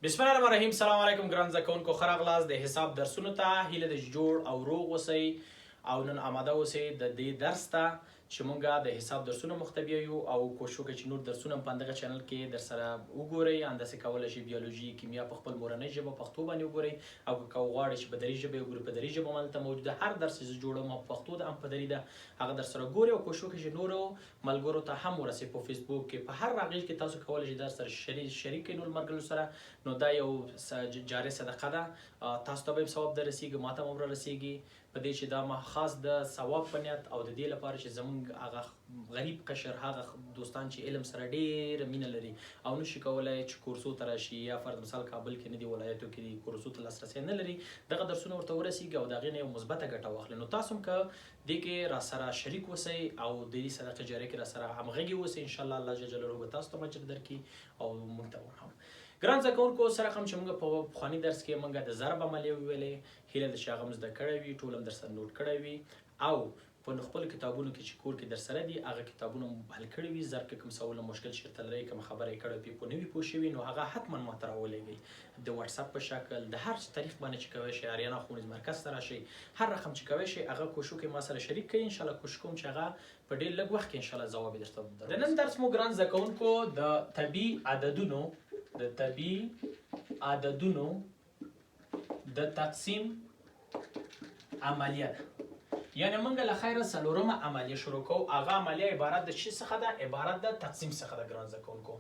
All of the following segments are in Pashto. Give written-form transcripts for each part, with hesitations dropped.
بسم الله الرحمن الرحیم. سلام علیکم ګران زده کوونکو، ښه راغلاست د حساب درسونو ته. هیله ده چې جوړ او روغ اوسئ او نن آماده اوسئ د دې درس ته چې مونږ د حساب درسونه مختبیه یو او کوشش وکړئ چې نور درسونه هم په همدغه چینل کې در سره وګورئ. همداسې کولی شئ بیولوژي، کیمیا په خپل مورنۍ ژبه پښتو باندې وګورئ، او که غواړئ چې په دري ژبه یې وګورئ، په دري ژبه هم هلته موجوده. هر درس چې زه جوړوم په پښتو ده هم په دري ده، هغه در سره ګورئ او کوشش وکړئ چې نورو ملګرو ته هم ورسئ. په فیسبوک کې په هر هغې کې تاسو کولی شئ در سره شریک کړئ نور ملګرو سره. نو دا یو جاري صدقه ده، تاسو ته به هم ثواب در رسیږي، ما ته هم رسیږي، په دې چې دا ما خاص د ثواب په نیت او د دې لپاره چې زمونږ هغه غریب قشر، هغه دوستان چې علم سره ډېره مینه لري او نشي کولی چې کورسو ته راشي، یا فرض مثال کابل کې نه دي، ولایتو کې دي، کورسو ته لاسرسی نه لري، دغه درسونه ورته ورسیږي او د هغې نه یو مثبته ګټه واخلي. نو تاسو هم که دې کې را سره شریک اوسئ او د دې صدقه جاریه کې را سره همغږي اوسئ، انشاءالله الله جل جلاله به تاسو ته اجر درکړي او موږ ته هم. ګران زده کوونکو، سره هم چې موږ په پخواني درس کې موږ د ضرب عملیه وویلې، هیله ده چې هغه هم زده کړی وي، ټول هم در سره نوټ کړی وي او په خپلو کتابونو کې چې کور کې در سره دي هغه کتابونه مو حل کړي وي. ضرب کې کوم سوال مشکل چېرته لرئ، کومه خبره یې کړې وي، پوه نه وي پوه شوي، نو هغه حتما ماته راولېږئ د واتساپ په شکل، د هر طریق باندې چې کوی شئ. اریانا ښوونیز مرکز ته راشئ، هر رقم چې کوی شئ هغه کوشش وکړئ ما سره شریک کړئ. انشاءالله کوشش کوم چې هغه په ډېر لږ وخت کې انشاءالله ځواب یې درته درکړم. د نن درس مو ګران زده کوونکو د طبیعي عددونو د تقسیم عملیه ده. یعنی موږ له خیره څلورمه عملیه شروع کوو. هغه عملیه عبارت د څه څخه ده؟ عبارت د تقسیم څخه ده ګران زده کوونکو.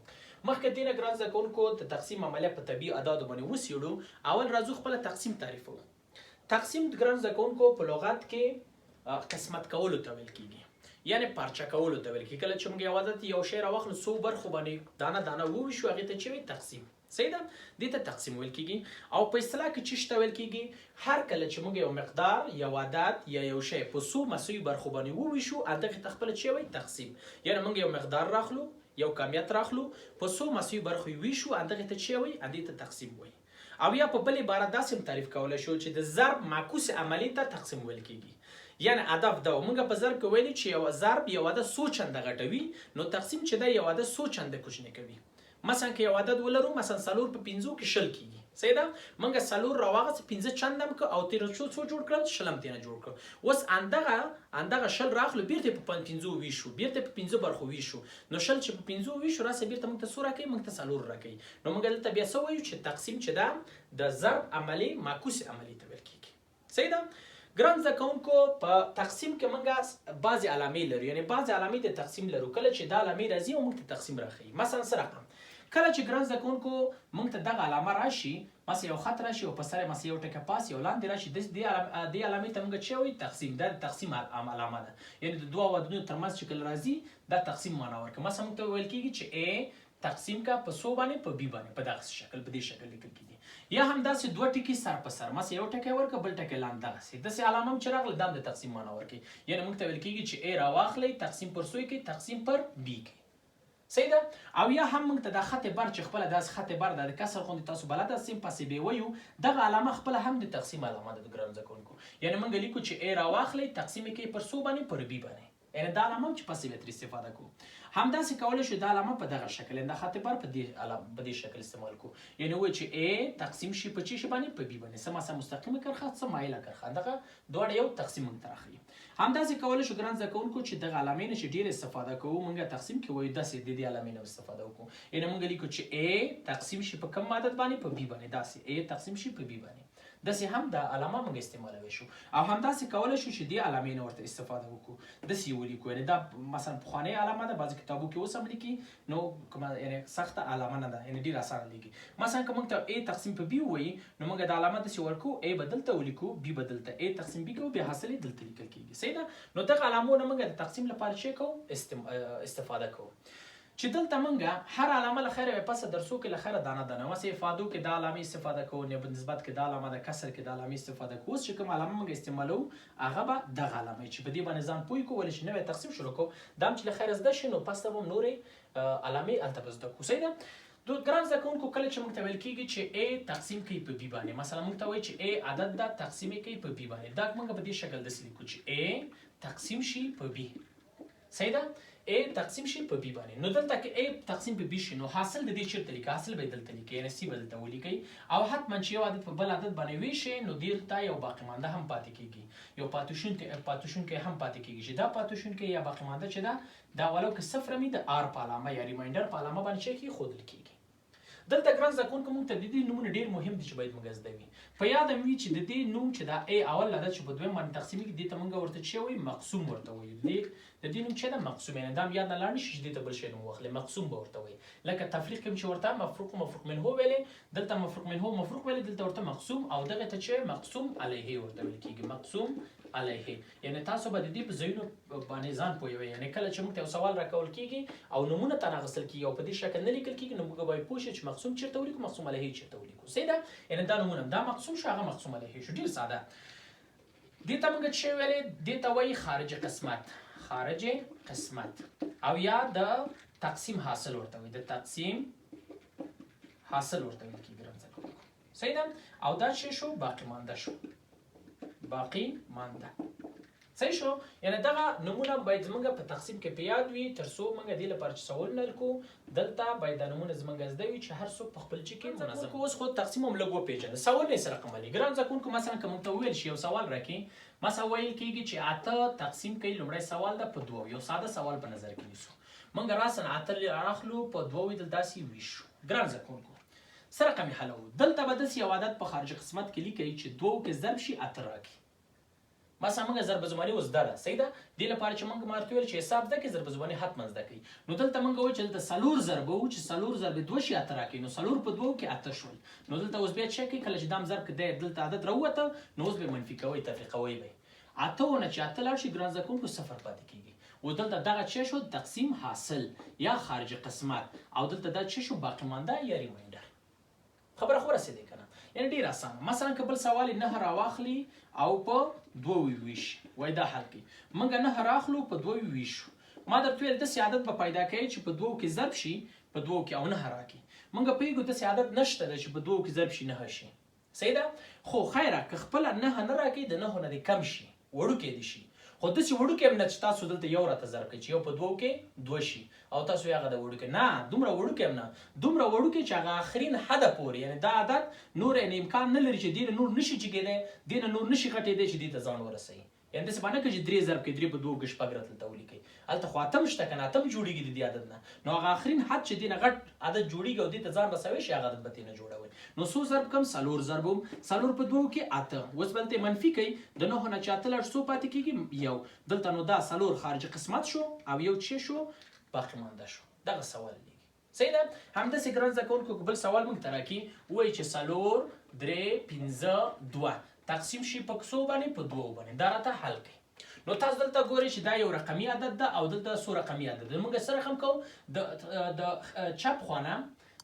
مخکې دې نه ګران زده کوونکو د تقسیم عملیه په طبیعي اعدادو باندې وڅېړو. اول راځو خپله تقسیم تعریفوو. تقسیم ګران زده کوونکو په لغت کې قسمت کولو ته ویل کېږي، یعنی پارچه کولو ته ویل کېږي. کله چې موږ یوازې یو شی راواخلو څو برخو باندې دانه دانه وویشو، هغې ته چې وایي تقسیم. صحیح ده؟ دې ته تقسیم ویل کېږي. او په اصطلاح کې څه ته ویل کېږي؟ هر کله چې موږ یو مقدار، یو عدد یا یو شی په څو مساوي برخو باندې وویشو، هغې ته خپله چې وایي تقسیم. یعنی موږ یو مقدار راخلو، یو کمیت راخلو، په څو مساوي برخو یې ویشو، هغې ته چې وایي؟ هغې ته تقسیم وایي. او یا په بل عبارت داسې هم تعریف کولی شو چې د ضرب معکوس عملي ته تقسیم ویل کېږي. یعنی هدف دا موږ په ضرب کې ویلي چې یو ضرب یو عدد څو چنده غټوي، نو تقسیم چې دی یو عدد څو چنده کوچنی کوي. مثلا که یو عدد ولرو، مثلا څلور په پنځو کې شل کېږي. صحیح ده؟ موږ څلور راواغست، پنځه چنده م کړه او تېره څو جوړ کړل، شل هم تېنه جوړ کړه. اوس همدغه شل راخلو، بیرته یې په پنځو ویشو، بیرته یې په پنځو برخو ویشو. نو شل چې په پنځو ویشو راسه بیرته موږ ته څو راکوي؟ موږ ته څلور راکوي. نو موږ دلته بیا څه وایو چې تقسیم چې ده د ضرب عملي معکوس عملي ته ویل کېږي. صحیح ده؟ ګران زده کوونکو، په تقسیم کې موږ بعضې علامې لرو، یعنې بعضې علامې د تقسیم لرو. کله چې دا علامې راځي او موږ ته تقسیم راښیي، مثلا څه رقم کله چې ګران زده کوونکو موږ ته دغه علامه راشي، مثلا یو خط راشي او په سر یې مثلا یو ټکی پاس یو لاندې راشي، دې علامې ته موږ څه وایي؟ تقسیم. دا د تقسیم علامه ده، یعنې د دوه عددونو ترمنځ چې کله راځي دا تقسیم معنا ورکوي. مثلا موږ ته ویل کېږي چې ا تقسیم کا په څو باندې؟ په بي باندې، په دغسې شکل، په دې شکل لیکل کېږي. یا همداسې دوه ټکي سر په سر، مثلا یو ټکی ورکړه بل ټکی لاندې، دغسې داسې علامه هم چې راغله دا هم د تقسیم معنا ورکوي. یعنې موږ ته ویل کېږي چې ا راواخلئ، تقسیم پر څو یې کوي؟ تقسیم پر بي کوي. صحیح ده؟ او یا هم موږ ته دا خط بر چې خپله داسې خط بر د کسر غوندې تاسو بلد یاست، پسې بې ویو، دغه علامه خپله هم د تقسیم علامه ده ګران زده کوونکو. یعنې موږ لیکو چې ا راواخلئ، تقسیم یې کوي پر څو باندې؟ پر بي باندې. یعنې دا علامه هم چې پسې بیا ترې استفاده کوو. همداسې کولی شو دا علامه په دغه شکل، یعنې دا خط بر په دې شکل استعمال کوو. یعنې ووایو چې ا تقسیم شي په څه شي باندې؟ په بي باندې. څه مثلا مستقیمه کرښه، څه مایله کرښه، دغه دواړه یو تقسیم موږ ته راښیي. همداسې کولی شو ګران زده کوونکو چې دغه علامې نه چې ډېره استفاده کوو، موږ تقسیم کې وایو داسې د دې علامې نه استفاده وکړو. یعنې موږ لیکو چې ا تقسیم شي په کوم عدد باندې؟ په بي باندې. داسې ا تقسیم شي په بي باندې. داسې هم دا علامه موږ استعمالولی شو. او همداسې کولی شو چې دې علامې نه ورته استفاده وکړو، داسې یې ولیکو. یعنې دا مثلا پخوانۍ علامه ده، بعضې کتابو کې اوس هم لیکي، نو کومه یعنې سخته علامه نه ده، یعنې ډېره اسانه لیکي. مثلا که موږ ته ا تقسیم په بي ووایي، نو موږ دا علامه داسې ورکو، ا به دلته ولیکو، بي به دلته، ا تقسیم بي کوو، بیا حاصل یې دلته لیکل کېږي. صحیح ده؟ نو دغه علامو نه موږ د تقسیم لپاره څه کوو؟ استفاده کوو. چې دلته موږ هر علامه له خیره پسه درسو کې له خیره دانه دانه، مثلا افادو کې دا علامې استفاده کوو، نسبت کې دا علامه ده، کسر کې دا علامې استفاده کوو. اوس چې کوم علامه موږ استعمالوو هغه به دغه علامه چې په دې باندې ځان پوه کړو، ولې چې نوی تقسیم شروع کوو، دا هم چې له خیره زده شي، نو پس ته به هم نورې علامې هلته به زده کړو. صحیح ده؟ ګران زده کوونکو، کله چې موږ ته ویل کېږي چې ا تقسیم کوي په بي باندې، مثلا موږ ته وایي چې ا عدد ده تقسیم یې کوي په بي باندې، دا موږ په دې شکل داسې لیکو چې ا تقسیم شي په بي. صحیح ده؟ A تقسیم شي په B باندې. نو دلته کې A تقسیم په B شي نو حاصل د دې چیرته لیکي؟ حاصل به دلته لیکي، یعنی C به دلته ولیکي او حتما چې یو عدد په بل عدد باندې ویشي نو دلته یو باقی مانده هم پاتې کیږي، یو پاتوشونکی هم پاتې کیږي چې دا پاتوشونکی یا باقی مانده چې دا ولو که صفر مې د R په علامه یا ریمایندر په علامه باندې چې ښودل کیږي. دلته ګران زده کوونکو موږ ته د دې نومونه ډېر مهم دي چې باید موږ زده وي. په یاد مو وي چې د دې نوم چې دا A اول عدد چې په دویم باندې تقسیمېږي دې ته موږ ورته چې وایو مقسوم ورته وایو. د دې نوم چې دا مقسوم یعنې دا یاد نه لاړ نه شي چې دې ته بل شی نوم واخلئ، مقسوم به ورته وایي. لکه تفریق کې چې ورته مفروق منه ویلې، دلته مفروق منه ویلې، دلته ورته مقسوم او دغه ته چې مقسوم علیه ورته ویل کېږي، مقسوم علیه. یعنی تاسو به د دې په ځایونو باندې ځان پوهوئ، یعنی کله چې موږ ته یو سوال راکول کېږي او نومونه ته راغستل کېږي او په دې شکل نه لیکل کېږي نو موږ باید پوه شو چې مقسوم چېرته ولیکو، مقسوم علیه چېرته ولیکو. صحیح ده؟ یعنی دا نومونه دا مقسوم شو هغه مقسوم علیه شو. ډېر ساده. دې ته موږ چې ویلې دې ته وایي خارج قسمت، خارج قسمت او یا د تقسیم حاصل ورته وایي، د تقسیم حاصل ورته ویل کېږي. صحیح ده؟ او دا چې شو باقی مانده شو، باقی مانده. صحیح شو؟ یعنی دغه نمونه باید زمونږ په تقسیم کې په یاد وي تر څو موږ دې لپاره چې سوال نه لکو دلته باید دا نمونه زمونږ زده وي چې هر څوک په خپل چې کې منظم. اوس خو تقسیم هم لږ وپېژنه، سوال یې سره قملي. ګران زده کوونکو مثلا که موږ ته وویل شي یو سوال راکړي، مثلا ویل کېږي چې 8 تقسیم کوي، لومړی سوال ده په 2، یو ساده سوال په نظر کې نیسو. موږ راسن 8 راخلو په 2 دلته داسې ویشو. ګران زده کوونکو سره رقم یې حلوو. دلته به داسې یو عدد په خارج قسمت کې لیکئ چې 2 کې ضرب شي 8 راکړي. مثلا موږ ضرب زماني اوس زده ده. صحیح ده؟ دې لپاره چې موږ مارته ویل چې حساب زده کړئ ضرب زماني حتما زده کړئ. نو دلته موږ وایو چې دلته 4 ضرب وو چې 4 ضرب 2 شي 8 راکړي، نو 4 په 2 کې 8 شول. نو دلته اوس بیا چک کړئ کله چې دام ضرب کې دلته عدد راووته نو اوس به منفي کوئ، تفریقوئ به 8 نه چې 8 لاړ شي ګران زده کوونکو 0 پاتې کېږي. و دلته دغه چې شو تقسیم حاصل یا خارج قسمت او دلته دا چې شو باقی مانده یا ریمایندر. خبره خو رسېدې که نه؟ یعنې ډېر اسانه. مثلا که بل سوال یې 9 راواخلي او په 2 وویشي، وایي دا حل کړي. موږ 9 راخلو په 2 وویشو. ما درته ویل داسې عدد به پیدا کوئ چې په 2 کې ضرب شي په 2 کې او 9 راکړي. موږ پوهېږو داسې عدد نشته ده چې په 2 کې ضرب شي 9 شي. صحیح ده؟ خو خیره که خپله 9 نه راکړي د 9 نه دې کم شي، وړوکی دې شي. خو داسې وړوکی هم نه چې تاسو دلته یو راته ضرب کړئ چې یو په 2 کې 2 شي او تاسو یې هغه د وړوکی نه، دومره وړوکی هم نه، دومره وړوکی چې هغه آخرین حده پورې، یعنې دا عدد نور یعنې امکان نه لري چې دې نه نور نشي جګېدی، دې نه نور نشي غټېدی چې دې ته ځان ورسوي. یعنې داسې به نه کړي چې 3 ضرب کړئ 3 په 2 کې 6 راته دلته ولیکئ. هلته خو 8 شته که نه، 8 جوړېږي د دې عدد نه. نو هغه آخرین حد چې دې نه غټ عدد جوړېږي او دې ته ځان رسوی شي هغه عدد به ترې نه جوړوئ. نو څو ضرب کم 4 ضرب هم 4 په 2 کې 8. اوس به دلته منفي کوئ، د 9 نه چې 8 لاړ څو پاتې کېږي؟ 1. دلته نو دا 4 خارج قسمت شو او 1 چې شو باقی مانده شو. دغه سوال لیکي. صحیح ده؟ همداسې ګران زده کوونکو که بل سوال موږ ته راکړي ووایي چې 4 3 5 2 تقسیم شي په څو باندې؟ په 2 باندې. دا راته حل کړئ. نو تاسو دلته ګورئ چې دا یو رقمي عدد ده او دلته څو رقمي عدد ده. موږ څه رقم کوو؟ د چپ خوانه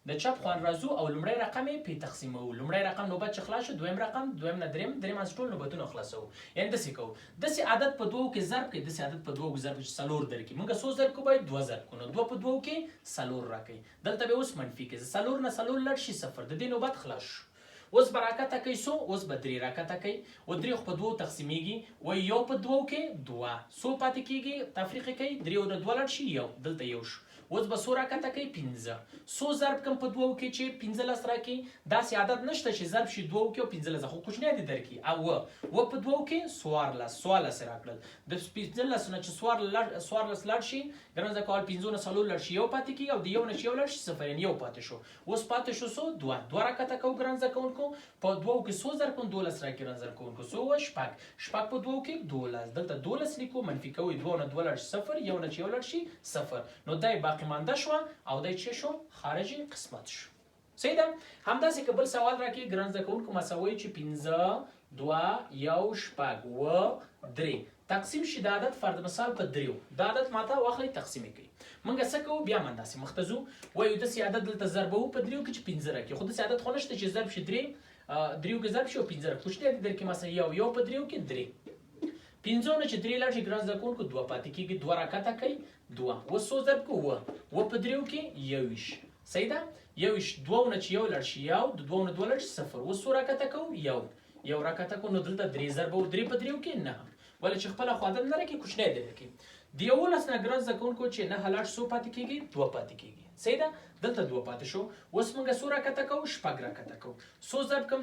د چپ خوان راځو او لومړی رقم یې پې تقسیموو. لومړی رقم نوبت چې خلاص شو، دویم رقم، دویم نه دریم، دریم از ټول نوبتونه خلاصوو. یعنې داسې کوو، داسې عدد په 2 کې ضرب کړئ، داسې عدد په 2 کې ضرب کړئ چې 4 درکړي. موږ څو ضرب کوو؟ باید 2 ضرب کوو. نو 2 په 2 کې 4 راکړئ. دلته به اوس منفي کړئ، 4 نه 4 لاړ شي 0. د دې نوبت خلاص شو. اوس به راکته کوئ څو؟ اوس به 3 راکته کوئ. و 3 خو په 2 تقسیمیږي، وایي 1 په 2 کې 2 څو پاتې کېږي؟ تفریق یې کوئ، 3 نه 2 لاړ شي 1، دلته 1 شو. اوس به څو راکته کوئ؟ 15. څو ضرب کم په 2 کې چې 15 راکړي؟ داسې عدد نشته چې ضرب شي 2 کې او 15 خو کوچنی عدد درکړي. او 2 په 2 کې 14 راکړل. د 15 نه چې 14 لاړ شي ګران زده کوونکو 15 نه 4 لاړ شي 1 پاتې کېږي او د 1 نه چې 1 لاړ شي 0، یعنې 1 پاتې شو. اوس پاتې شو څو؟ 2 راکته کوو ګران زده کوونکو. په 2 کې څو ضرب کوم؟ 12 راکړي ګران زده کوونکو. څو؟ 6 په 2 کې 12. دلته 12 لیکو، منفي کوئ، 2 نه 2 لاړ شي 0، 1 نه چې 1 لاړ شي 0. نو دا یې باقی مانده شو او دا چې شو خارجي قسمت شو. صحیح ده؟ همداسې که بل سوال راکړي ګران زده کوونکو مساوي چې 15 2 1 6 و 3 تقسیم شي د عدد فرض مثال په 3. دا عدد ماته واخلئ تقسیم یې کړئ. موږ څه کوو؟ بیا همداسې مخته ځو، وایو داسې عدد دلته ضربوو په 3 کې چې 15 راکړي. خو داسې عدد خو نشته چې ضرب شي 3 کې ضرب شي او 15 کوچنی عدد درکړي. مثلا 1 په 3 کې 3. 15 نه چې 3 لاړ شي ګران زده کوونکو 2 پاتې کېږي. 2 راکته کوئ 2. اوس څو ضرب کوو؟ 2 په 3 کې 21. صحیح ده؟ 21. 2 نه چې 1 لاړ شي 1، د 2 نه 2 لاړ شي 0. اوس څو راکته کوو؟ 1 راکته کوو. نو دلته 3 ضرب 3 په 3 کې 9. ولې چې خپله خو عدد نه راکړي، کوچنی عدد درکړي. د 11 نه ګران زده کوونکو چې 9 لاړ څو پاتې کېږي 2 پاتې کېږي صحیح ده دلته 2 پاتې شو اوس موږ څو راکته کوو شپږ راکته کوو څو ضرب کوم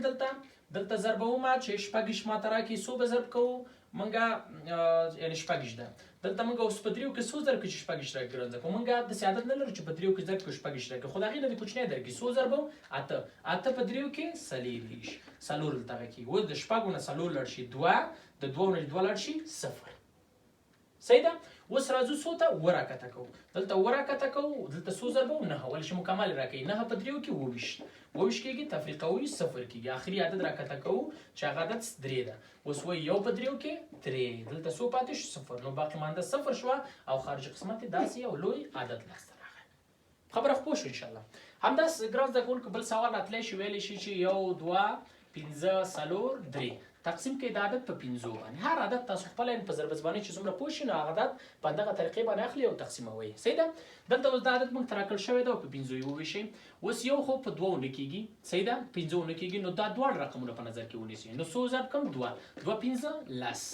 دلته ضربومه چې شپږ ماته راکړي څو به ضرب کوو موږ یعنی شپږ ده دلته موږ اوس په دریو کې څو ضرب کې چې شپږ راکړي ګران زده کوو موږ د سیادت نه لرو چې په دریو کې ضرب کې شپږ راکړي خو دا غي نه کوچنی درکې څو ضربو اته په دریو کې سلیریش سلور دغه کې و د شپږو نه سلور لړ شي 2 د 2 نه 2 لړ شي 0 صحیح ده اوس راځو څو ته وراکته کوو دلته وراکته کوو دلته څو ضربو نه ول شي مکمل راکړي نه په دریو کې 22 کېږي تفریقوي 0 کېږي اخري عدد راکته کوو چې هغه عدد 3 ده اوس و یو په دریو کې 3 دلته څو پاتې شو 0 نو باقي مانده 0 شو او خارج قسمت داسې یو لوی عدد لاسته راغی خبره خو شو ان شاء الله همداس ګرام د کول بل سوال راتلی شي ویل شي چې یو 2 15 سلور 3 تقسیم کې د عدد په 15 باندې هر عدد تاسو خپل په ضرب زبانی چې څومره پوه شئ نو هغه عدد په دغه طریقې باندې اخلي او تقسیموي صحیح ده دلته اوس د عدد موږ تراکل شوی دا په 15 یو وشي اوس یو خو په 2 نه کېږي صحیح ده 15 نه کېږي نو دا دوه رقمونه په نظر کې ونیسئ نو څو ضرب کم 2 15 لس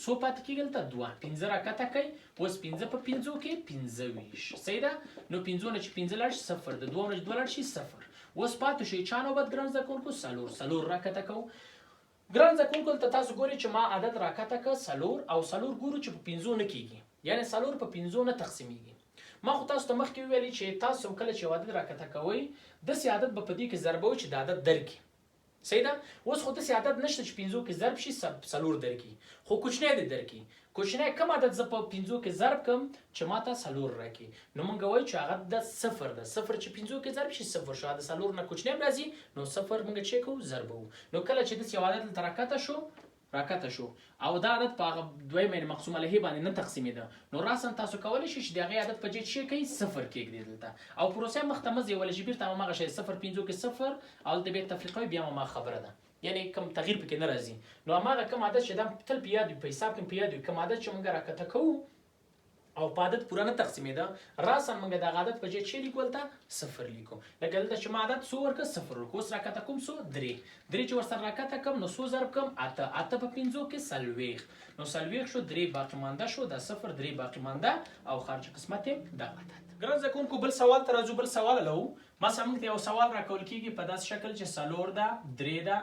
څو پاتې کېږي دلته 2 15 راکته کوي اوس 15 په 15 کې 25 صحیح ده نو 15 نه چې 15 لاړ شي 0 د 2 نه 2 لاړ شي 0 اوس پاتې شي چا نوبت ګران زده کوونکو سلور راکته کوو ګران زده کوونکو ته تاسو ګورئ چې ما عدد راکته که سلور او سلور ګورو چې په 15 نه کېږي یعنی سلور په 15 نه تقسیمیږي ما خو تاسو ته مخکې ویلي چې تاسو کله چې عدد راکته کوئ داسې عدد به په دې کې ضربوي چې د عدد درکړي صحیح ده اوس خو داسې عدد نشته چې 15 کې ضرب شي سلور درکړي خو کوچنی دی درکړي کوچنی کم عدد زه په 15 کې ضرب کم چې ماته سلور راکړي نو مونږ وایو چې هغه د 0 ده 0 چې 15 کې ضرب شي 0 شو د سلور نه کوچنی راځي نو 0 مونږ چې کوو ضربو نو کله چې د یو عدد راکته شو او دا عدد په دویمه مقسومه له باندې نه تقسیمېده نو راسن تاسو کولی شئ چې دغه عدد په جې کوي 0 کېږدئ دلته او پروسه مختمز یو ولې بیرته ماغه شي 0 15 کې 0 او د بیت تفریقوي بیا ما خبره ده یعنی کوم تغییر پکې نه راځي نو هغه کوم عادت چې د تل په یاد په حساب کې په یاد کوم عادت چې موږ راکته کوو او په عادت پوره نه تقسیمېده راسن موږ د عادت په جې چې لیکول ته 0 لیکو لکه دلته چې ما عادت څو ورکه 0 ورکو اوس راکته کوم څو 3 چې ورسره راکته کوم نو څو ضرب کوم اته په 15 کې سلويخ نو سلويخ شو 3 باقی مانده شو د 0 3 باقی مانده او خارج قسمت د عدد ګران زده کوونکو بل سوال ته راځو بل سوال لو مثلا موږ ته یو سوال راکول کیږي په داس شکل چې سلور ده 3 ده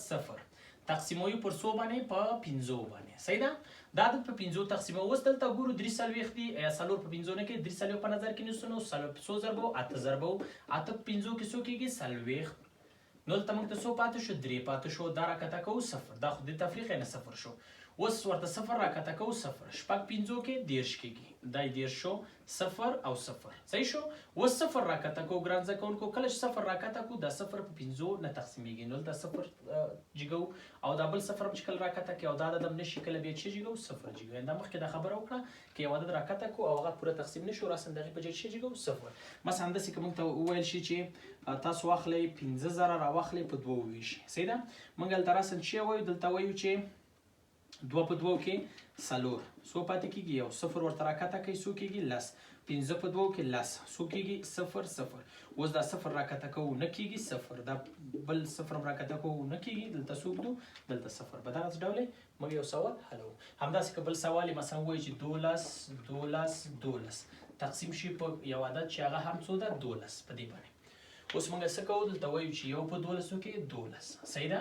0 تقسیموي پر څو باندې په 15 باندې صحیح ده دا عدد په 15 تقسیمو اوس دلته ګورو 3 سلويخ دي یا سلور په 15 نه کې 3 سلويخ په نظر کې نیسو نو څو ضربو اته ضربو اته په 15 کې څو کېږي سلويخ نو دلته موږ ته څو پاتې شو 3 پاتې شو دا راکته کوو 0 دا خو د تفریق نه 0 شو اوس ورته 0 راکته کوو 0 شپږ 15 کې 10 کېږي دا 10 شو 0 او 0 صحیح شو اوس 0 راکته کوو ګران زده کوونکو کله چې 0 راکته کوو دا 0 په 15 نه تقسیمېږي نو دا 0 جګو او دا بل 0 چې کله راکته کوي او دا د نشي کله بیا چې جګو 0 جګو دا مخکې دا خبره وکړه چې یو عدد راکته کوو او هغه پوره تقسیم نشو راسن دغه په چې جګو 0 مثلا داسې کوم ته وویل شي چې تاسو واخلئ 15000 راواخلئ په 2 ویشي صحیح ده موږ دلته راسن چې وایو دلته وایو چې 2 په 2 کې سلور څو پاتې کېږي یو 0 ورته راکته کوي څو کېږي لس 15 په 2 کې لس څو کېږي 0 اوس دا 0 راکته کوو نه کېږي 0 دا بل 0 راکته کوو نه کېږي دلته څو ږدو دلته 0 په دغه ډول موږ یو سوال حلو همداسې که بل سوال مثلا وایي چې 12 تقسیم شي په یو عدد چې هغه هم څو ده 12 په دې باندې اوس موږ څه کوو دلته وایو چې یو په 12 کې 12 صحیح ده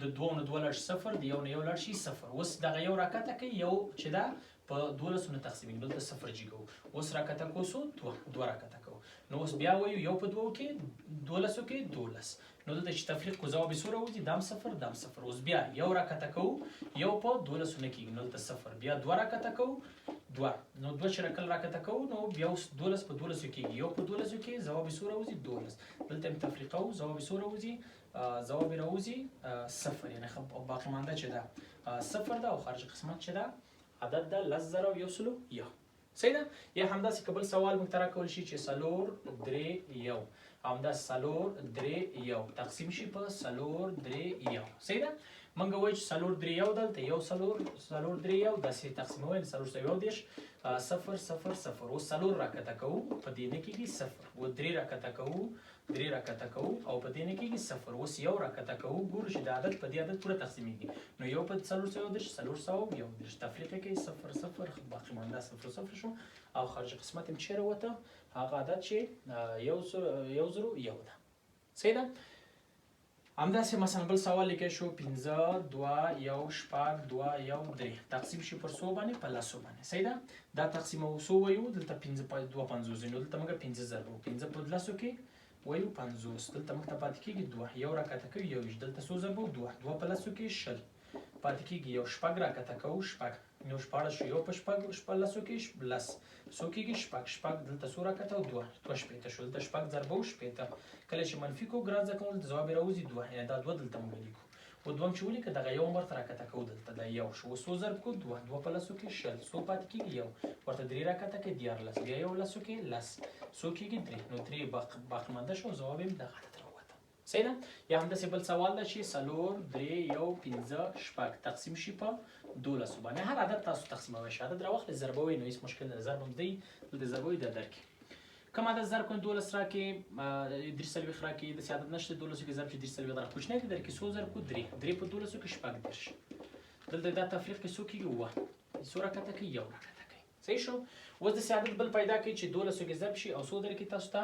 د 2 نه 2 لړ 0 د 1 نه 1 لړ شي 0 اوس دغه یو راکته کوي یو چې دا په 12 نه تقسیمېږي دلته 0 جګو اوس راکته کوو څو 2 راکته کوو نو اوس بیا وایو یو په 2 کې 12 کې 12 نو دلته چې تفریق کو ځواب سوره وځي دام 0 اوس بیا یو راکته کوو یو په 12 نه کېږي نو دلته 0 بیا 2 راکته کوو 2 نو 2 چې رکل راکته کوو نو بیا اوس 12 په 12 کېږي یو په 12 کې ځواب سوره وځي 12 دلته تفریق کوو ځواب سوره وځي ځواب راوځي 0 یعنی باقی مانده چې ده 0 ده او خارج قسمت چې ده عدد ده 100 یو صحیح ده یا همداسې که بل سوال موږ ته راکول شي چې سلور 3 یو همداسې سلور 3 یو تقسیم شي په سلور 3 یو صحیح ده موږ وایو چې سلور 3 یو دلته یو سلور 3 یو داسې تقسیموي سلور 110 صفر صفر صفر. اوس څلور راکته کوو په دې نه کېږي صفر. و درې راکته کوو، درې راکته کوو او په دې نه کېږي صفر. اوس یو راکته کوو، ګورو چې د عدد په دې عدد پوره تقسیمېږي. نو یو په 430 431 تفریق کوي صفر صفر، باقي مانده صفر صفر شو او خارج قسمت هم چیرې وته هغه عدد چې 101 ده. صحیح ده؟ همداسې مثلا بل سوال لیکلی شو 15 2 1 شپږ 2 1 3 تقسیم شي پر څو باندې؟ په لسو باندې. صحیح ده؟ دا تقسیم څو وایو؟ دلته 5 په 2 50 نو دلته موږ 15 ضرب 15 په لسو کې وایو 50. دلته موږ ته پاتې کېږي 2 یو راکته کوي 21 دلته څو ضرب 2 2 په لسو کې 20 پاتې کېږي یو شپږ راکته کوو شپږ نو شپاړس شو یو په شپږ لسو کې لس څو کېږي شپږ دلته څو راکته او 2 شپېته شو دلته شپږ ضرب شپېته کله چې منفي کو ګران زده کوونکو ځواب یې راوځي 2 یعنې دا 2 دلته موږ لیکو. و دوم چې ولیکه دغه یو ورته راکته کوو دلته دا یو شو څو ضرب کو 2 په لسو کې 20 څو پاتې کېږي یو ورته 3 راکته کې 14 بیا یو لسو کې لس څو کېږي 3 نو 3 باقي مانده شو ځواب یې دغه عدد راووته. صحیح ده؟ یا همداسې بل سوال ده چې 4 3 1 15 شپږ تقسیم شي په 12 باندې. هر عدد تاسو تقسیموئ شي عدد راواخلئ ضربوئ نو هېڅ مشکل نه ده. ضرب هم دی دلته ضربوئ دا درکړي. کوم عدد ضرب کړئ 12 راکړي 3 راکړي داسې عدد نشته 12 کې ضرب چې 3 درکړي کوچنی دی درکړي څو ضرب کړو 3 په 12 کې شپږ دېرش دلته دا تفریق کې څو کېږي 9 څو راکته کوي یو راکته کوي. صحیح شو؟ اوس داسې عدد بل پیدا کړئ چې 12 کې ضرب شي او څو درکړي تاسو ته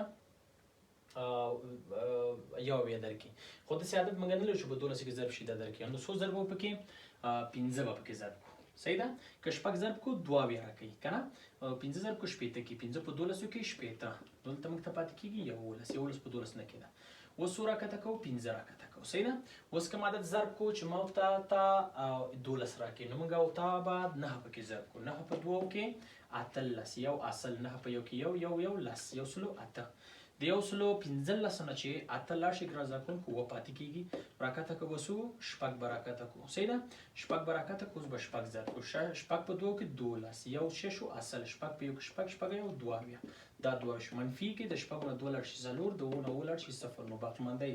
یو بیا درکړي. خو داسې عدد موږ نه لرو چې په 12 کې ضرب شي دا درکړي نو څو ضرب به پکې 15 به پکې ضرب کړو. صحیح ده؟ که شپږ ضرب کو 2 بیا راکوي که نه 15 ضرب کو شپېته کې 15 په 12 کې شپېته دلته موږ ته پاتې کېږي 11 په 12 نه کېده. اوس څو راکته کوو 15 راکته کوو. صحیح ده؟ اوس کوم عدد ضرب کو چې ما ورته 12 راکوي نو موږ ورته به 9 پکې ضرب کړو 9 په 2 کې 18 یو اصل 9 په یو کې یو لس یو سلو 8 د 115 نه چې 8 لاړ شي ګران زده کوونکو و پاتې کېږي راکته کوو څو شپږ به راکته کوو. صحیح ده؟ شپږ به راکته کوو اوس به شپږ ضرب کړو شپږ په 2 کې 12 یو 6 شو اصل شپږ په یو کې شپږ یو 2 بیا دا 2 شو منفي کې د شپږ نه 2 لاړ شي 4 د 2 نه ولاړ شي 0 نو باقي مانده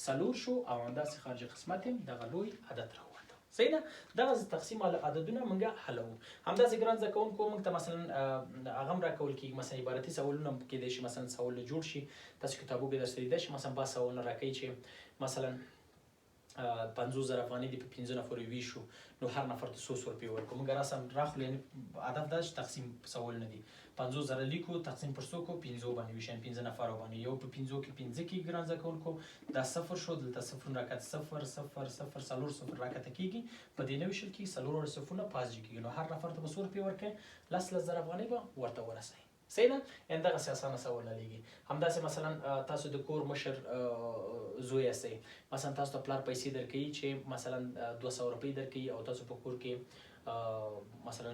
4 شو او همداسې خارج قسمت هم دغه لوی عدد راووته. صحیح ده؟ دغه تقسیم عددونه موږ حلوو. همداسې ګران زده کوونکو موږ ته مثلا هغه هم راکول کېږي مثلا عبارتي سوالونه کېدای شي مثلا سوالونه جوړ شي تاسو کتابو کې درسره لیدلی شي مثلا با سوالونه راکوي چې مثلا 50 زره افغانۍ دي په 15 نفرو ویشو نو هر نفر ته 100 روپۍ ورکړو موږ راسم راخلو یعنې هدف دا چې تقسیم سوالونه دي 50 زره لیکو تقسیم پر څو کو 15 باندې ویشو یعنې 15 نفرو باندې یو په 15 کې 15 کې ګران زده کوونکو دا صفر شو دلته صفرونه راکته 0 0 0 4 صفر راکته کېږي په دې نه ویشل کېږي 4 صفرونه پازې کېږي نو هر نفر ته به 100 روپۍ ورکړئ 10 زره افغانۍ به ورته ورسوئ. صحیح ده؟ یعنې دغسې اسانه سوالونه لیږي. همداسې مثلا تاسو د کور مشر زوی یاستئ مثلا تاسو ته پلار پیسې درکوي چې مثلا 200 روپۍ درکوي او تاسو په کور کې مثلا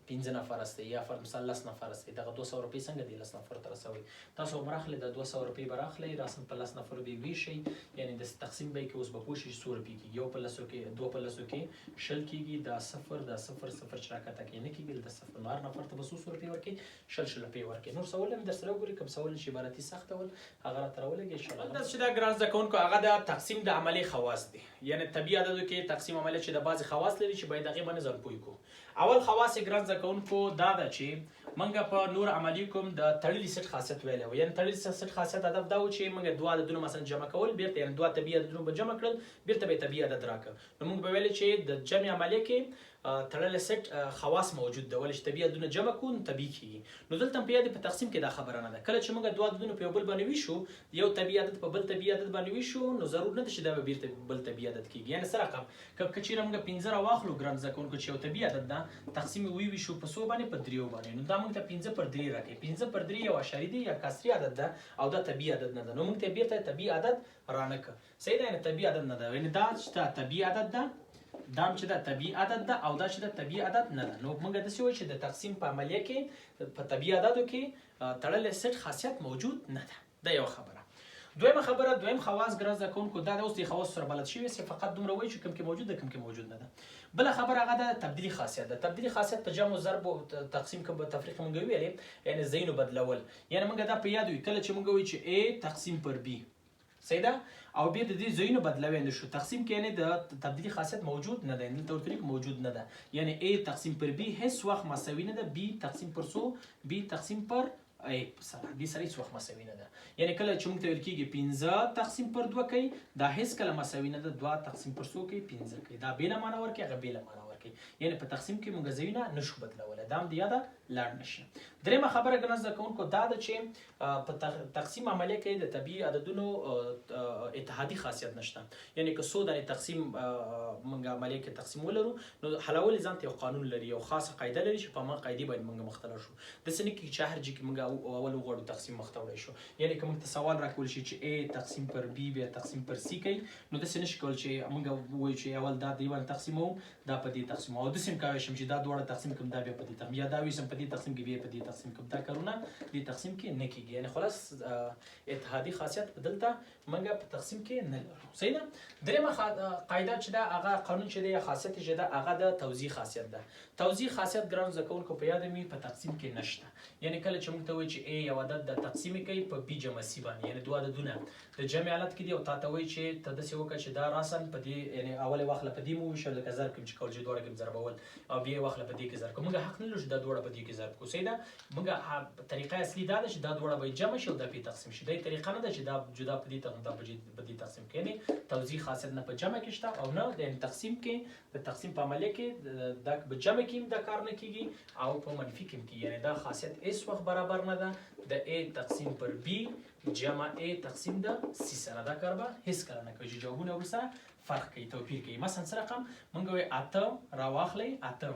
15 نفر هستئ یا مثلا 10 نفر هستئ دغه 200 روپۍ څنګه دي 10 نفر ته رسوئ تاسو هم راخلئ د 200 روپۍ به راخلئ راسم په 10 نفرو به یې ویشئ یعنې د تقسیم به یې کې اوس به پوه شئ چې څو روپۍ کېږي یو په لسو کې 2 په لسو کې 20 کېږي دا صفر چې راکته کې نه کېږي دلته صفر نو هر نفر ته به 100 روپۍ ورکړئ 20 روپۍ ورکړئ. نور سوالونه مې درسره وګورئ کوم سوال چې عبارتي سخته ول هغه راته راولګئ انشاءالله. همداسې چې دا ګران زده کوونکو هغه د تقسیم د عملي خواص دي یعنې طبیعي عددو کې تقسیم عملیه چې د بعضې خواص لري چې باید هغې باندې ځان پوه کړو. اول خواص یې ګران زده کوونکو دا ده چې موږ په نور عملي کوم د تړلي سیټ خاصیت ویلی و یعنې تړلي سیټ خاصیت هدف دا و چې موږ 2 عددونه مثلا جمع کول بیرته یعنې 2 طبیعي عددونه به جمع کړل بیرته به یې طبیعي عدد راکړه نو موږ به ویلې چې د جمع عملیه کې تړلی سیټ خواص موجود ده ولې چې طبیعي عددونه جمع کړو نو طبیعي کېږي. نو دلته هم په یاد په تقسیم کې دا خبره نه ده کله چې موږ 2 عددونه په یو بل باندې ویشو یو طبیعي عدد په بل طبیعي عدد باندې ویشو نو ضرور نه ده چې دا به بیرته بل طبیعي عدد کېږي یعنې څه رقم که چېرې موږ 15 راواخلو ګران زده کوونکو چې یو طبیعي عدد ده تقسیم یې ویشو په څو باندې په 3 باندې نو دا موږ ته 15 پر 3 راکوي 15 پر 3 یو اعشاري دی یا کسري عدد ده او دا طبیعي عدد نه ده نو موږ ته بیرته طبیعي عدد رانکړه. صحیح ده؟ یعنې طبیعي عدد نه ده یعنې دا چې دا طبیعي عدد ده دا هم چې دا طبیعي عدد ده او دا چې دا طبیعي عدد نه ده نو موږ داسې وایو چې د تقسیم په عملیه کې په طبیعي عددو کې تړلی سیټ خاصیت موجود نه ده. دا یو خبره. دویم خواص ګران زده کوونکو دا اوس د خواصو سره بلد شوي یاستئ فقط دومره وایي چې کوم کې موجود ده کوم کې موجود نه ده. بله خبره هغه ده تبدیلي خاصیت ده. تبدیلي خاصیت په جمع و ضرب او تقسیم کوم تفریق موږ ویلې یعنې ځایونو بدلول یعنې موږ دا په یاد وي کله چې موږ وایو چې A تقسیم پر B صحیح ده. او بیا د دې ځایونو بدلوي نه شو تقسیم کې یعنی د تبدیلی خاصیت موجود نه ده، یعنی تور طریق موجود نه ده، یعنی A تقسیم پر B هیڅ وخت مساوي نه ده، B تقسیم پر سو B تقسیم پر A سره B سره هیڅ وخت مساوي نه ده. یعنی کله چې موږ ته ویل کېږي 15 تقسیم پر 2 کوي دا هیڅ کله مساوي نه ده 2 تقسیم پر 100 کوي 15 کوي، دا بیله معنا ورکوي هغه بیله معنا ورکوي، یعنی په تقسیم کې موږ ځایونه نشو بدلولی، دا هم د یاده لاړ نشي. درېیمه خبره ګران زده کوونکو دا ده چې په تقسیم عملیه کې د طبیعي عددونو اتحادي خاصیت نشته، یعنی که 100 دانې تقسیم موږ عملیه کې تقسیم ولرو نو حلول ځان ته یو قانون لري، یو خاصه قاعده لري چې په هغه قاعدې باندې موږ مختلف شو. داسې نه کېږي چې هر ځای کې موږ اول وغواړو تقسیم مخته وړی شو، یعنی که موږ ته سوال راکول شي چې A تقسیم پر B بیا تقسیم پر C کوي نو داسې نشي کولی چې موږ ووایو چې اول دا دې باندې تقسیموم دا په دې تقسیموم، او داسې هم کولی شم چې دا دواړه تقسیم کړم دا بیا په دې تقسیم، یا دا ویسم په دې تقسیم کې بیا په دې تقسیم کړم، دا کارونه دې تقسیم کې نه کېږي، یعنی خلاص اتحادي خاصیت په دلته موږ په تقسیم کې نه لرو. صحیح ده. درېیمه قاعده چې ده هغه قانون چې دی یا خاصیت چې ده هغه د توزیع خاصیت ده. توزیع خاصیت ګرانو زده کوونکو په یاد مې په تقسیم کې نشته، یعنی کله چې موږ ته وایي چې A یو عدد د تقسیم کوي په B جمع C باندې، یعنی دوه عددونه د جمع حالت کې دي او تا ته وایي چې ته داسې وکړه چې دا راسن په دې یعنی اول واخله په دې مو وویشل لکه ضرب کوم چې کول چې دواړه کې ضربول او بیا یې واخله په دې کې ضرب کوو، موږ حق نه لرو چې دا دواړه په دې کې ضرب کوو. صحیح ده. موږ طریقه اصلي دا ده چې دا دواړه به جمع شي او دا پې تقسیم شي، دا طریقه نه ده چې دا جدا په دې تقسیم دا په دې تقسیم کې، یعنی توزیع خاصیت نه په جمع کې شته او نه د تقسیم کې د تقسیم په عملیه کې دا په جمع کې دا کار نه کېږي او په منفي کې هم کېږي، یعنی دا خاصیت هیڅ وخت برابر نه ده د A تقسیم پر B جمع A تقسیم د C سره، دا کار به هیڅ کله نه کوي چې جوابونه ورسره فرق کوي توپیر کوي. مثلا څه رقم موږ وایو 8 راواخلئ 8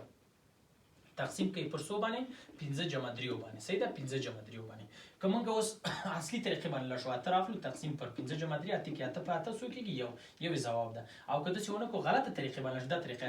تقسیم کوي پر 100 باندې 15 جمع 3 باندې. صحیح ده. 15 جمع 3 باندې که موږ اوس اصلي طریقې باندې لاړ شو 8 راخلو تقسیم پر 15 جمع 3 اته کې 8 په 8 څو کېږي یو ځواب ده، او که داسې ونه کړو غلطه طریقې باندې دا طریقه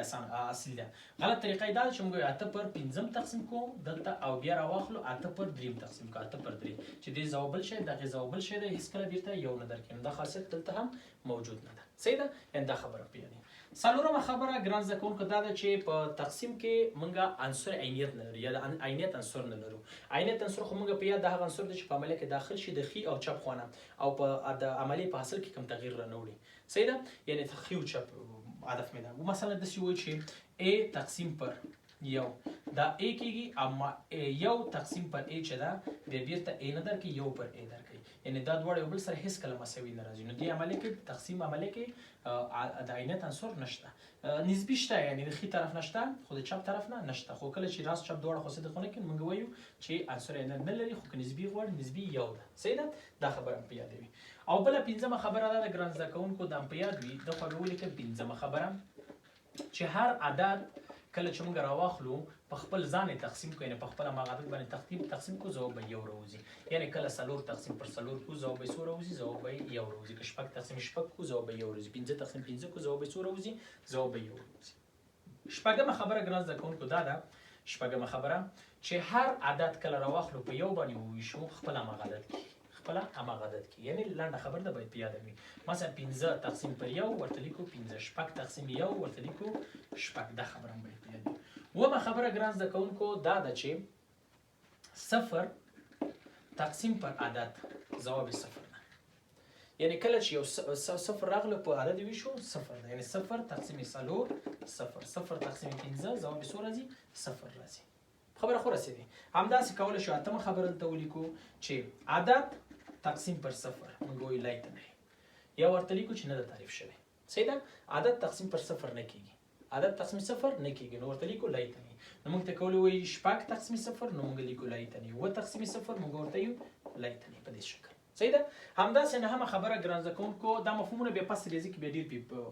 اصلي ده. غلط طریقه دا ده چې موږ 8 پر 15 تقسیم کوو دلته او بیا راواخلو 8 پر 3 تقسیم کوو 8 پر 3 چې دې ځواب بل شي دغه ځواب بل شي ده هیڅ کله بیرته یو نه درکوي، دا خاصیت دلته هم موجود نه ده. صحیح ده. ان دا خبره پیژنئ. څلورمه خبره ګران زده کوونکو دا ده چې په تقسیم کې موږ عنصر عینیت نه لرو یا د عینیت عنصر نه لرو. عینیت عنصر خو موږ په یاد د هغه عنصر دی چې په عملیه کې داخل شي د ښي او چپ خواته او په د عملیې په حاصل کې کوم تغییر رانه وړي. صحیح ده. یعنی ښي او چپ هدف مې ده. مثلا داسې وایي چې A تقسیم پر یو دا A کېږي اما یو تقسیم پر A چې ده بیا بیرته A نه درکوي یو پر A درکوي، یعنی دا دواړه یو بل سره هیڅ کله مساوي نه راځي. نو دې عملیه کې تقسیم عملیه کې د عینیت عنصر نشته، نسبي شته یعنی د ښي طرف نشته خو د چپ طرف نه نشته، خو کله چې راست چپ دواړه خو صدق ونه کړي موږ وایو چې عنصر عینیت نه لري، خو که نسبي غواړي نسبي یو ده. صحیح ده. دا خبره په یاد وي. او بله پنځمه خبره دا ده ګران زده کوونکو دا په یاد وي دغه به ولیکئ پنځمه خبره چې هر عدد کله چې موږ راواخلو په خپل ځان تقسیم کوو، یعنی په خپل هغه عدد باندې تقسیم کوو ځواب به یو راوځي، یعنی کله 4 تقسیم پر 4 کوو ځواب به 100 راوځي ځواب به یو راوځي، که 6 تقسیم 6 کوو ځواب به یو راوځي، 15 تقسیم 15 کوو ځواب به 100 راوځي ځواب به یو راوځي. شپږمه خبره ګران زده کوونکو دا ده شپږمه خبره چې هر عدد کله راواخلو په یو باندې وویشو خپل هغه عدد کې خپل هماغه عدد کې، یعنی لنډه خبره ده باید په یاد وي. مثلا 15 تقسیم پر یو ورته لیکو 15 شپږ تقسیم یو ورته لیکو شپږ، دا خبره هم باید په یاد وي. اوومه خبره ګران زده کوونکو دا ده چې 0 تقسیم پر عدد ځواب 0 ده، یعنی کله چې یو 0 راغله په عدد ویشو 0 ده، یعنی 0 تقسیم 4 0 0 تقسیم 15 ځواب 100 راځي 0 راځي. خبره خو رسېدي. همداسې کولی شو اتمه خبره دلته ولیکو چې عدد تقسیم پر 0 موږ وایو لیتنی یا ورته لیکو چې نه ده تعریف شوی. صحیح ده. عدد تقسیم پر 0 نه کېږي، عدد تقسیم 0 نه کېږي، نو ورته لیکو لیتنی. نو موږ ته کولی وایي 6 تقسیم 0 نو موږ لیکو لیتنی، 7 تقسیم 0 موږ ورته یو لیتنی په دې شکل. صحیح ده. همداسې نهمه خبره ګران زده کوونکو دا مفهومونه بیا پس ریاضي کې بیا ډېر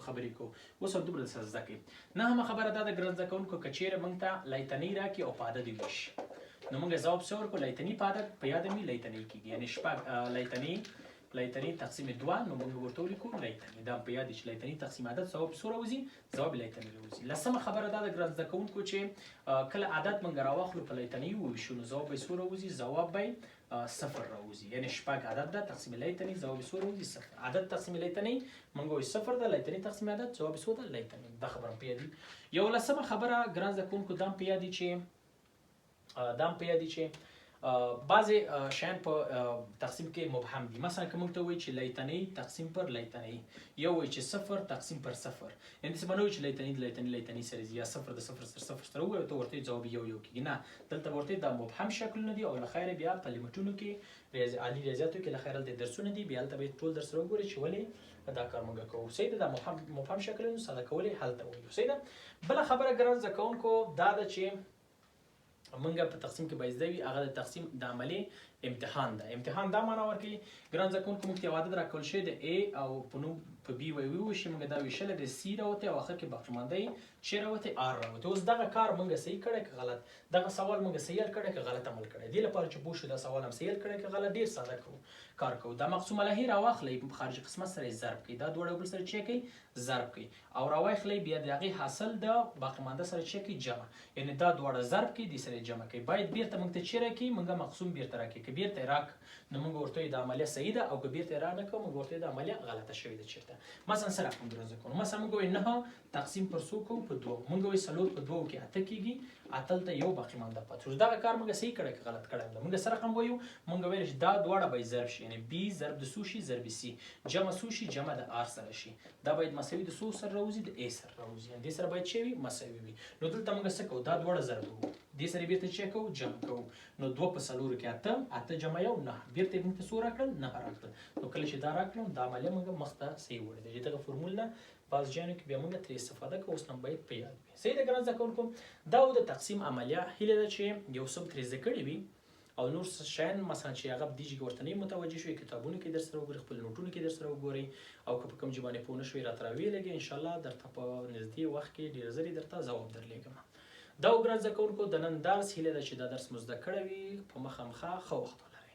خبرې کوو، اوس هم دومره درسره زده کوي. نهمه خبره دا ده ګران زده کوونکو که چېرې موږ ته لیتنی راکړي او په عدد یې ویشي نو موږ ځواب څه ورکړو لیتنی په عدد په یاد مې لیتنی کېږي، یعنی شپږ لیتنی تقسیم 2 نو موږ ورته ولیکو لیتنی، دا په یاد چې لیتنی تقسیم عدد ځواب 100 راوځي ځواب لیتنی راوځي. لسمه خبره دا ده ګران زده کوونکو چې کله عدد موږ راواخلو په لیتنی وویشو نو ځواب به 100 راوځي ځواب به 0 راوځي، یعنی شپږ عدد ده تقسیم لیتنی ځواب 100 راوځي 0. عدد تقسیم لیتنی موږ وایو 0 ده، لیتنی تقسیم عدد ځواب 100 ده لیتنی، دا خبره په یاد وي. یو لسمه خبره ګران زده کوونکو دا په یاد چې بعضې شیان په تقسیم کې مبهم دي. مثلا که موږ ته وایي چې لیتنی تقسیم پر لیتنی، یو وایي چې صفر تقسیم پر صفر، یعنې داسې به نه وایي چې لیتنی د لیتني سره ځي یا صفر د صفر سره ووایو ته ورته ځواب یو کېږي. نه، دلته به ورته دا مبهم شکلونه دي او له خیره بیا په لیمټونو کې عالي ریاضیاتو کې له خیره هلته درسونه دي، بیا هلته به ټول درس سره وګورئ چې ولې دا کار موږ کوو. صحیح ده، دا مبهم شکلونه ساده کول یې هلته وایو. صحیح ده. بله خبره ګران زده کوونکو دا ده چې موږ په تقسیم کې باید زده وي هغه د تقسیم د عملي امتحان ده. امتحان دا معنا ورکوي ګران زده کوونکو موږ ته یو عدد راکول شوی د A او په نوم په B وویشي، موږ دا ویشلی د C راوتی او آخر کې باقي مانده یې چې راوتی R راوتی. اوس دغه کار موږ صحیح کړی که غلط، دغه سوال موږ صحیح حل کړی که غلط عمل کړی. دې لپاره چې پوه شو دا سوال هم صحیح حل کړی که غلط، ډېر ساده کار کوو. دا مقسومه الهي راواخلئ، خارجي قسمت سره یې ضرب کړئ، دا دواړه یو بل سره چې کوي ضرب کړئ او راواخلئ، بیا د هغې حاصل د باقي مانده سره چې کوي جمع، یعنې دا دواړه ضرب کړئ دې سره یې جمع کړئ. باید بیرته موږ ته چې راکړي موږ مقسوم بیرته راکړي، که بیرته یې راک نو موږ ورته وایو دا عملیه صحیح ده او که بیرته یې را نه کړو موږ ورته وایو دا عملیه غلطه شوې ده. چېرته مثلا څه راکړو ګران زده کوونکو، مثلا موږ وایو 9 تقسیم پر څو کوو؟ په 2. موږ وایو 4 په 2 کې 8 کېږي، اتلته یو باقي مانده پاتې شو. دغه کار موږ صحیح کړی که غلط کړی ده. موږ څه رقم وایو؟ موږ ویل چې دا دواړه باید ضرب شي، یعنې B ضرب د څو شي؟ ضرب C، جمع څو شي؟ جمع د R سره شي. دا باید مساوي د څو سره راوځي؟ د A سره راوځي، یعنې دې سره باید چې وي مساوي وي. نو دلته موږ څه کوو؟ دا دواړه ضرب کوو، دې سره بیرته چې کوو جمع کوو. نو 2 په 4 کې 8، 8 جمع 1 9، بیرته موږ ته څو راکړل؟ 9 راکړل. نو کله چې دا راکړم دا عملیه موږ مخ ته صحیح وړی ده. دغه فورمول نه بعض جایونو کې بیا موږ ترې استفاده کوو، اوس هم باید په یاد وي. صحیح ده ګران زده کوونکو، دا د تقسیم عملیه هیله ده چې یو څه ترې زده کړي وي او نور شیان مثلا چې هغه په دې ژبې ورته نه متوجه شوي، کتابونو کې درسره وګورئ، خپل نوټونو کې درسره وګورئ او که په کوم ژبه باندې پوه نه شوئ راته راویې انشاءالله درته په نږدې وخت کې ډېر ژر درته ځواب درلیږم. دا ګران زده کوونکو د نن درس هیله ده چې دا درس مو زده کړی وي، په مخامخه ښه وخت